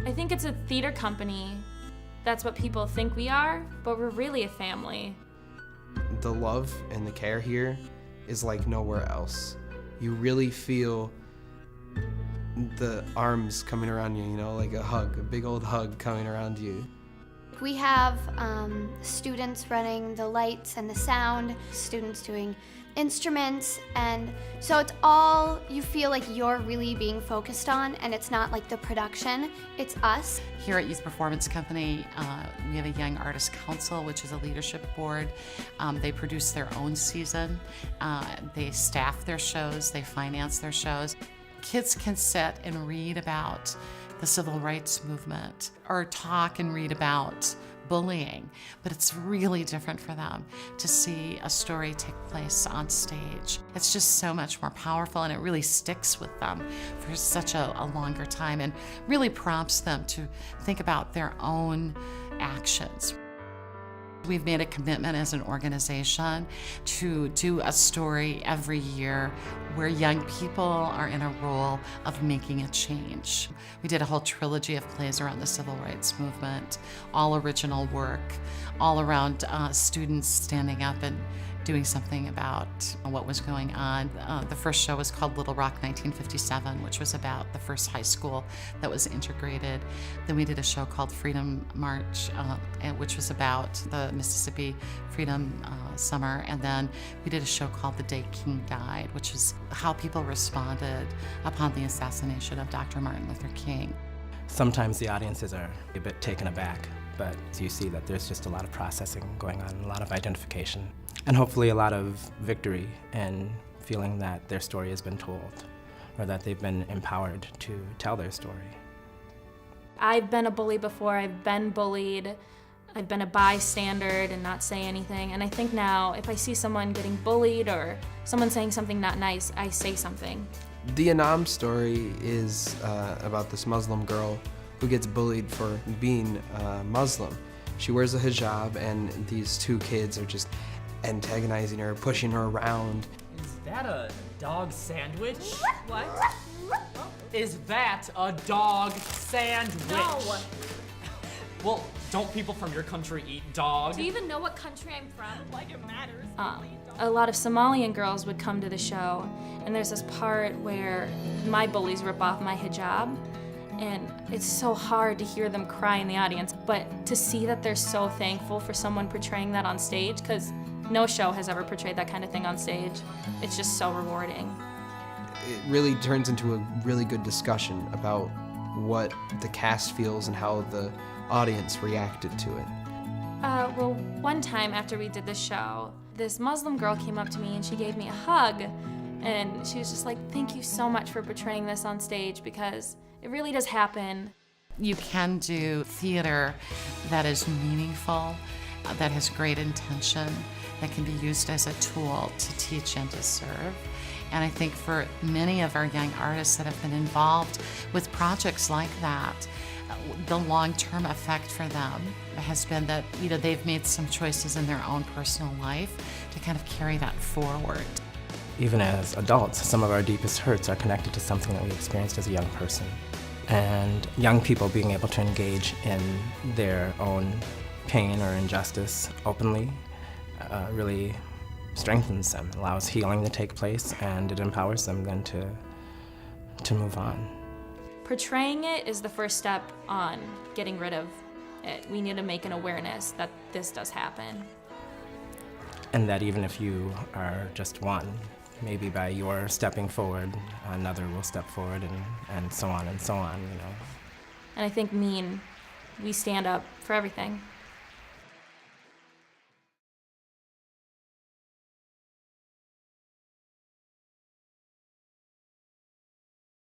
I think it's a theater company. That's what people think we are, but we're really a family. The love and the care here is like nowhere else. You really feel the arms coming around you, you know, like a hug, a big old hug coming around you. We have students running the lights and the sound, students doing instruments, and so it's all, you feel like you're really being focused on, and it's not like the production, it's us. Here at Youth Performance Company, we have a Young Artist Council, which is a leadership board. They produce their own season. They staff their shows, they finance their shows. Kids can sit and read about the civil rights movement or talk and read about bullying, but it's really different for them to see a story take place on stage. It's just so much more powerful, and it really sticks with them for such a longer time and really prompts them to think about their own actions. We've made a commitment as an organization to do a story every year where young people are in a role of making a change. We did a whole trilogy of plays around the civil rights movement, all original work, all around students standing up and doing something about what was going on. The first show was called Little Rock 1957, which was about the first high school that was integrated. Then we did a show called Freedom March, which was about the Mississippi Freedom Summer. And then we did a show called The Day King Died, which is how people responded upon the assassination of Dr. Martin Luther King. Sometimes the audiences are a bit taken aback, but you see that there's just a lot of processing going on, a lot of identification, and hopefully a lot of victory and feeling that their story has been told, or that they've been empowered to tell their story. I've been a bully before, I've been bullied, I've been a bystander and not say anything, and I think now if I see someone getting bullied or someone saying something not nice, I say something. The Anam story is about this Muslim girl who gets bullied for being Muslim. She wears a hijab, and these two kids are just antagonizing her, pushing her around. Is that a dog sandwich? What? Is that a dog sandwich? No. Well, don't people from your country eat dog? Do you even know what country I'm from? Like it matters. A lot of Somalian girls would come to the show, and there's this part where my bullies rip off my hijab, and it's so hard to hear them cry in the audience, but to see that they're so thankful for someone portraying that on stage, because no show has ever portrayed that kind of thing on stage, it's just so rewarding. It really turns into a really good discussion about what the cast feels and how the audience reacted to it. Well, one time after we did the show, this Muslim girl came up to me and she gave me a hug, and she was just like, "Thank you so much for portraying this on stage, because it really does happen." You can do theater that is meaningful, that has great intention, that can be used as a tool to teach and to serve. And I think for many of our young artists that have been involved with projects like that, the long-term effect for them has been that, you know, they've made some choices in their own personal life to kind of carry that forward. Even as adults, some of our deepest hurts are connected to something that we experienced as a young person. And young people being able to engage in their own pain or injustice openly really strengthens them, allows healing to take place, and it empowers them then to move on. Portraying it is the first step on getting rid of it. We need to make an awareness that this does happen. And that even if you are just one, maybe by your stepping forward, another will step forward, and so on and so on, you know. And I think we stand up for everything.